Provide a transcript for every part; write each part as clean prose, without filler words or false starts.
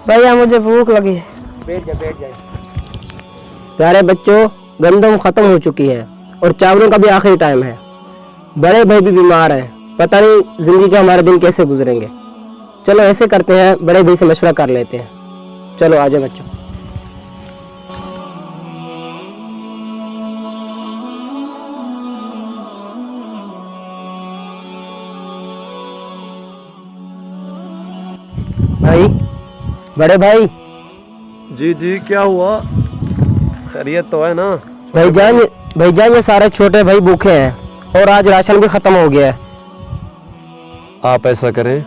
भैया मुझे भूख लगी है। बैठ जाए। प्यारे बच्चों, गंदम खत्म हो चुकी है और चावलों का भी आखिरी टाइम है। बड़े भाई भी बीमार हैं, पता नहीं जिंदगी के हमारे दिन कैसे गुजरेंगे। चलो ऐसे करते हैं, बड़े भाई से मशवरा कर लेते हैं। चलो आ जाओ बच्चों। भाई, बड़े भाई। जी जी, क्या हुआ? खैरियत तो है ना? भाईजान ये सारे छोटे भाई भूखे हैं और आज राशन भी ख़त्म हो गया है। आप ऐसा करें,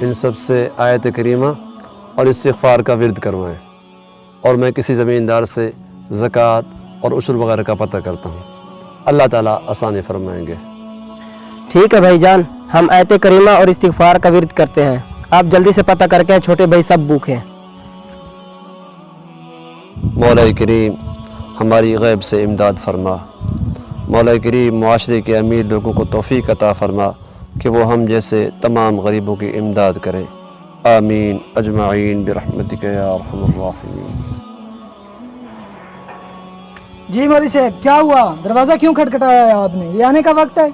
इन सब से आयत करीमा और इस्तिग़फ़ार का विर्द करवाएं और मैं किसी ज़मींदार से ज़कात और उशर वगैरह का पता करता हूँ। अल्लाह ताला आसानी फरमाएंगे। ठीक है भाईजान, हम आयत करीमा और इस्तिग़फ़ार का विर्द करते हैं। आप जल्दी से पता करके, छोटे भाई सब भूखे हैं। मौला करीम हमारी गैब से इमदाद फरमा। मौला करीम मुआशरे के अमीर लोगों को तौफ़ीक़ अता फरमा कि वो हम जैसे तमाम गरीबों की इमदाद करें। आमीन अजमाइन बिरहमतिक या अरहमर राहिमीन। जी मौलवी साहब, क्या हुआ? दरवाज़ा क्यों खटखटाया है आपने? ये आने का वक्त है।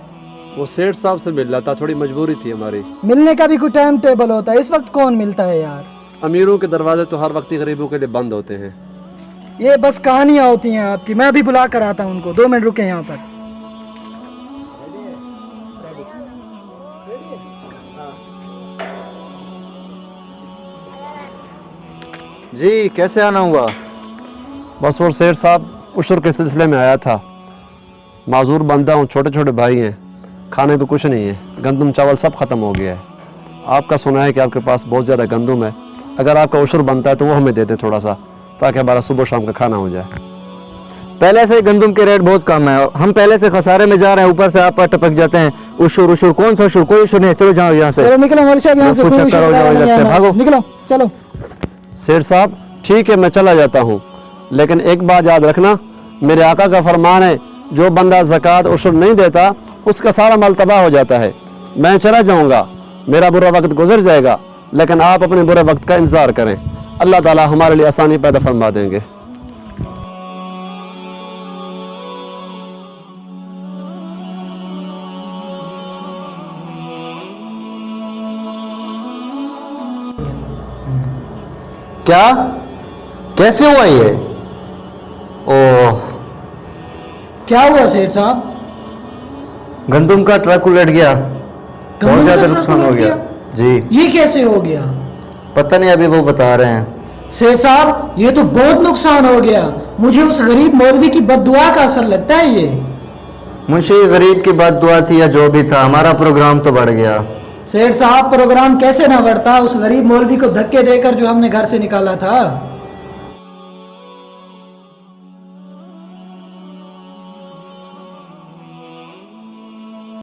वो सेठ साहब से मिल रहा था, थोड़ी मजबूरी थी हमारी। मिलने का भी कोई टाइम टेबल होता है? इस वक्त कौन मिलता है यार? अमीरों के दरवाजे तो हर वक्त ही गरीबों के लिए बंद होते हैं। ये बस कहानियाँ होती हैं आपकी। मैं अभी बुला कर आता हूँ उनको। 2 मिनट रुके यहाँ पर। जी, कैसे आना हुआ? बस वो सेठ साहब उशर के सिलसिले में आया था। माजूर बंदा हूँ, छोटे छोटे भाई हैं, खाने को कुछ नहीं है, गंदम चावल सब ख़त्म हो गया है। आपका सुना है कि आपके पास बहुत ज़्यादा गंदम है, अगर आपका उशर बनता है तो वो हमें दे दें थोड़ा सा, ताकि हमारा सुबह शाम का खाना हो जाए। पहले से गंदम के रेट बहुत कम है, हम पहले से खसारे में जा रहे हैं, ऊपर से आप टपक जाते हैं। उशर कौन सा उशर? कोई उशर नहीं है। चलो जाओ यहाँ से। चलो निकलो मौलवी साहब यहाँ से। कुछ कोई करो, जाओ इधर से, भागो। निकलो चलो। सेठ साहब ठीक है, मैं चला जाता हूँ, लेकिन एक बात याद रखना, मेरे आका का फरमान है, जो बंदा ज़कात उशर नहीं देता उसका सारा माल तबाह हो जाता है। मैं चला जाऊँगा, मेरा बुरा वक्त गुजर जाएगा, लेकिन आप अपने बुरे वक्त का इंतज़ार करें। अल्लाह ताला हमारे लिए आसानी पैदा फरमा देंगे। क्या? कैसे हुआ ये? ओह, क्या हुआ सेठ साहब? गंदम का ट्रक उलट गया, बहुत ज्यादा नुकसान हो गया। जी, ये कैसे हो गया? पता नहीं, अभी वो बता रहे हैं। सेठ साहब ये तो बहुत नुकसान हो गया। मुझे उस गरीब मौलवी की बद्दुआ का असर लगता है। ये मुंशी गरीब की बात दुआ थी या जो भी था, हमारा प्रोग्राम तो बढ़ गया। सेठ साहब प्रोग्राम कैसे ना बढ़ता, उस गरीब मौलवी को धक्के देकर जो हमने घर से निकाला था।